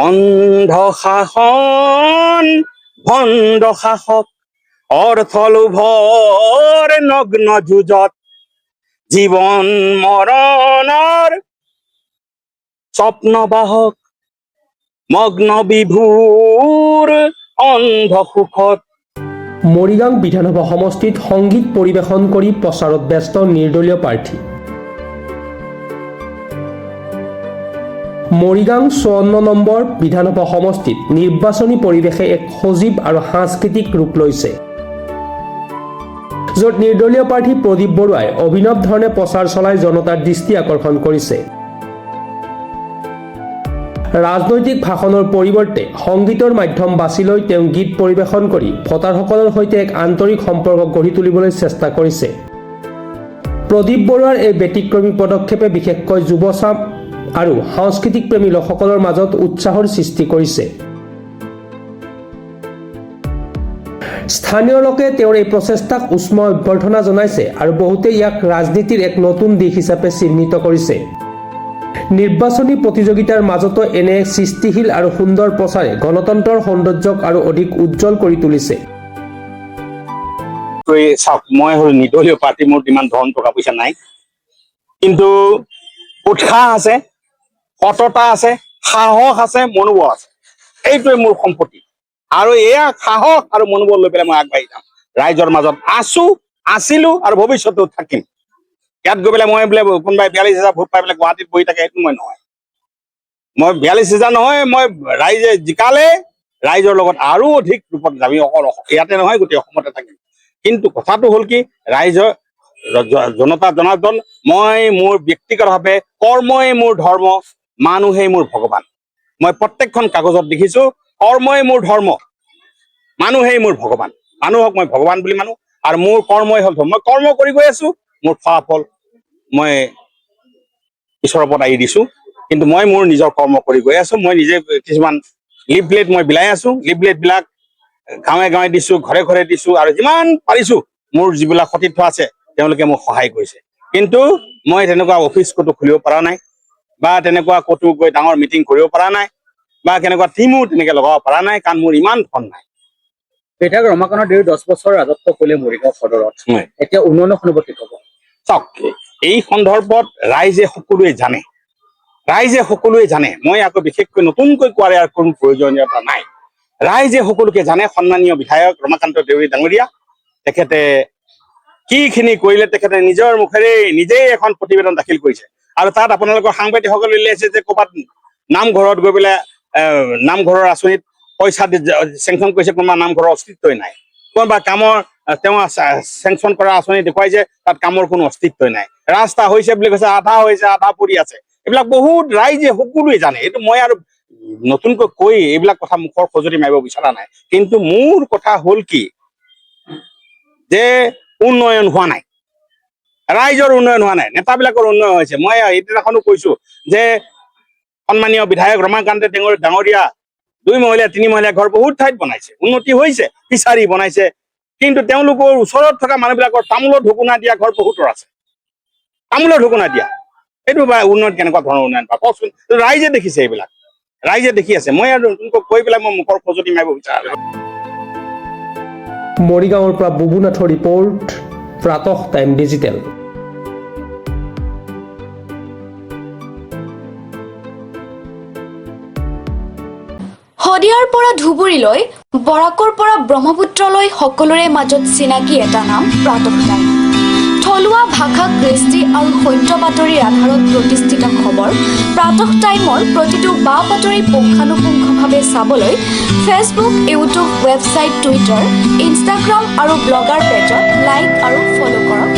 অন্ধ শাসন ভণ্ড শাসক অৰ্থলোভৰ নগ্ন যুঁজত জীৱন মৰণৰ স্বপ্নবাহক মগ্ন বিভুৰ অন্ধ সুখত। মৰিগাঁও বিধানসভা সমষ্টিত সংগীত পৰিৱেশন কৰি প্ৰচাৰত ব্যস্ত নিৰ্দলীয় প্ৰাৰ্থী। মৰিগাঁও 54 নম্বৰ বিধানসভা সমষ্টিত নিৰ্বাচনী পৰিৱেশে এক সজীৱ আৰু সাংস্কৃতিক ৰূপ লৈছে, য'ত নিৰ্দলীয় প্ৰাৰ্থী প্ৰদীপ বৰুৱাই অভিনৱ ধৰণে প্ৰচাৰ চলাই জনতাৰ দৃষ্টি আকৰ্ষণ কৰিছে। ৰাজনৈতিক ভাষণৰ পৰিৱৰ্তে সংগীতৰ মাধ্যম বাছি লৈ তেওঁ গীত পৰিৱেশন কৰি ভোটাৰসকলৰ সৈতে এক আন্তৰিক সম্পৰ্ক গঢ়ি তুলিবলৈ চেষ্টা কৰিছে। প্ৰদীপ বৰুৱাৰ এই ব্যতিক্ৰমী পদক্ষেপে বিশেষকৈ যুৱচাম আৰু সাংস্কৃতিক প্ৰেমী লোকসকলৰ মাজত উৎসাহৰ সৃষ্টি কৰিছে। স্থানীয় লোকে তেওঁৰ এই প্ৰচেষ্টাক উষ্ম অভ্যৰ্থনা জনাইছে আৰু বহুতে ইয়াক ৰাজনীতিৰ এক নতুন দিশ হিচাপে চিহ্নিত কৰিছে। নিৰ্বাচনী প্ৰতিযোগিতাৰ মাজতো এনে এক সৃষ্টিশীল আৰু সুন্দৰ প্ৰচাৰে গণতন্ত্ৰৰ সৌন্দৰ্যক আৰু অধিক উজ্জ্বল কৰি তুলিছে। চাওক, মই হ'ল নিৰ্দলীয় প্ৰাৰ্থী, মোৰ ইমান ধন টকা পইচা নাই, কিন্তু উৎসাহ আছে, সততা আছে, সাহস আছে, মনোবল আছে। এইটোৱে মোৰ সম্পত্তি আৰু এয়া সাহস আৰু মনোবল লৈ পেলাই মই আগবাঢ়ি যাম। ৰাইজৰ মাজত আছিলো আৰু ভৱিষ্যতেও থাকিম। ইয়াত গৈ পেলাই মই বোলে কোনোবাই 42,000 ভোট পাই পেলাই গুৱাহাটীত বহি থাকে, সেইটো মই নহয়। মই 42,000 নহয়, মই ৰাইজে জিকালে ৰাইজৰ লগত আৰু অধিক ৰূপত যাবি, অকল ইয়াতে নহয় গোটেই অসমতে থাকিম। কিন্তু কথাটো হ'ল কি, ৰাইজৰ জনতা জনাৰ্দন, মই মোৰ ব্যক্তিগতভাৱে কৰ্মই মোৰ ধৰ্ম, মানুহেই মোৰ ভগৱান। মই প্ৰত্যেকখন কাগজত দেখিছো কৰ্মই মোৰ ধৰ্ম, মানুহেই মোৰ ভগৱান। মানুহক মই ভগৱান বুলি মানো আৰু মোৰ কৰ্মই হ'ল ধৰ্ম। মই কৰ্ম কৰি গৈ আছো, মোৰ ফলাফল মই ঈশ্বৰৰ ওপৰত এৰি দিছো, কিন্তু মই মোৰ নিজৰ কৰ্ম কৰি গৈ আছো। মই নিজে কিছুমান লিফলেট মই বিলাই আছো, লিফলেট বিলাক গাঁৱে গাঁৱে দিছো, ঘৰে ঘৰে দিছো, আৰু যিমান পাৰিছো মোৰ যিবিলাক সতীৰ্থ আছে তেওঁলোকে মোক সহায় কৰিছে। কিন্তু মই তেনেকুৱা অফিচ ক'তো খুলিব পৰা নাই, বা তেনেকুৱা ক'তো গৈ ডাঙৰ মিটিং কৰিব পৰা নাই, বা কেনেকুৱা টিমো তেনেকে লগাব পৰা নাই, কাৰণ মোৰ ইমান ধন নাই। বিধায়ক ৰমাকান্ত দেউৰী 10 বছৰ ৰাজত্ব কৰিলে মৰিগাঁও সদৰত, এতিয়া উন্নয়নৰ সন্দৰ্ভত কি ক'ব? চাওক, এই সন্দৰ্ভত ৰাইজে সকলোৱে জানে। মই আকৌ বিশেষকৈ নতুনকৈ কোৱাৰ ইয়াৰ কোনো প্ৰয়োজনীয়তা নাই। ৰাইজে সকলোকে জানে। সন্মানীয় বিধায়ক ৰমাকান্ত দেউৰী ডাঙৰীয়া, তেখেতে কিখিনি কৰিলে তেখেতে নিজৰ মুখেৰে নিজেই এখন প্ৰতিবেদন দাখিল কৰিছে, আৰু তাত আপোনালোকৰ সাংবাদিকসকলে উলিয়াইছে যে ক'ৰবাত নামঘৰত গৈ পেলাই নামঘৰৰ আঁচনিত পইচা চেংচন কৰিছে, কোনোবা নামঘৰৰ অস্তিত্বই নাই। কোনোবা কামৰ তেওঁ চেংচন কৰা আঁচনি দেখুৱাইছে, তাত কামৰ কোনো অস্তিত্বই নাই। ৰাস্তা হৈছে বুলি কৈছে, আধা হৈছে, আধা পৰি আছে। এইবিলাক বহুত ৰাইজে সকলোৱে জানে। এইটো মই আৰু নতুনকৈ কৈ এইবিলাক কথা মুখৰ খজুতি মাৰিব বিচৰা নাই। কিন্তু মোৰ কথা হ'ল কি, যে উন্নয়ন হোৱা নাই, ৰাইজৰ উন্নয়ন হোৱা নাই, নেতাবিলাকৰ উন্নয়ন হৈছে। মই এইদিনাখনো কৈছো যে সন্মানীয় বিধায়ক ৰমাকান্ত দেউৰী ডাঙৰীয়া 2 মহলীয়া 3 মহলীয়া ঘৰ বহুত ঠাইত বনাইছে, উন্নতি হৈছে, ফিচাৰী বনাইছে, কিন্তু তেওঁলোকৰ ওচৰত থকা মানুহবিলাকৰ তামোলৰ ঢকুনা দিয়া ঘৰ বহুতৰ আছে। তামোলৰ ঢকুনা দিয়া, এইটো বা উন্নয়ন কেনেকুৱা ধৰণৰ উন্নয়ন পাব কওকচোন? ৰাইজে দেখিছে, এইবিলাক ৰাইজে দেখি আছে। মই আৰু নতুনকৈ কৈ পেলাই মই মুখৰ খজুতি মাৰিব বিচাৰা নাই। মৰিগাঁৱৰ পৰা বুবুনাথৰ ৰিপৰ্ট, প্ৰাতঃ টাইম ডিজিটেল। শদিয়াৰ পৰা ধুবুৰীলৈ, বৰাকৰ পৰা ব্ৰহ্মপুত্ৰলৈ সকলোৰে মাজত চিনাকি এটা নাম প্ৰাতঃ টাইম। থলুৱা ভাষা, কৃষ্টি আৰু সত্য বাতৰিৰ আধাৰত প্ৰতিষ্ঠিত খবৰ প্ৰাতঃ টাইমৰ প্ৰতিটো বা বাতৰি পুংখানুপুংখভাৱে চাবলৈ Facebook, YouTube, website, Twitter, Instagram আৰু ব্লগাৰ পেজত লাইক আৰু ফ'ল' কৰক।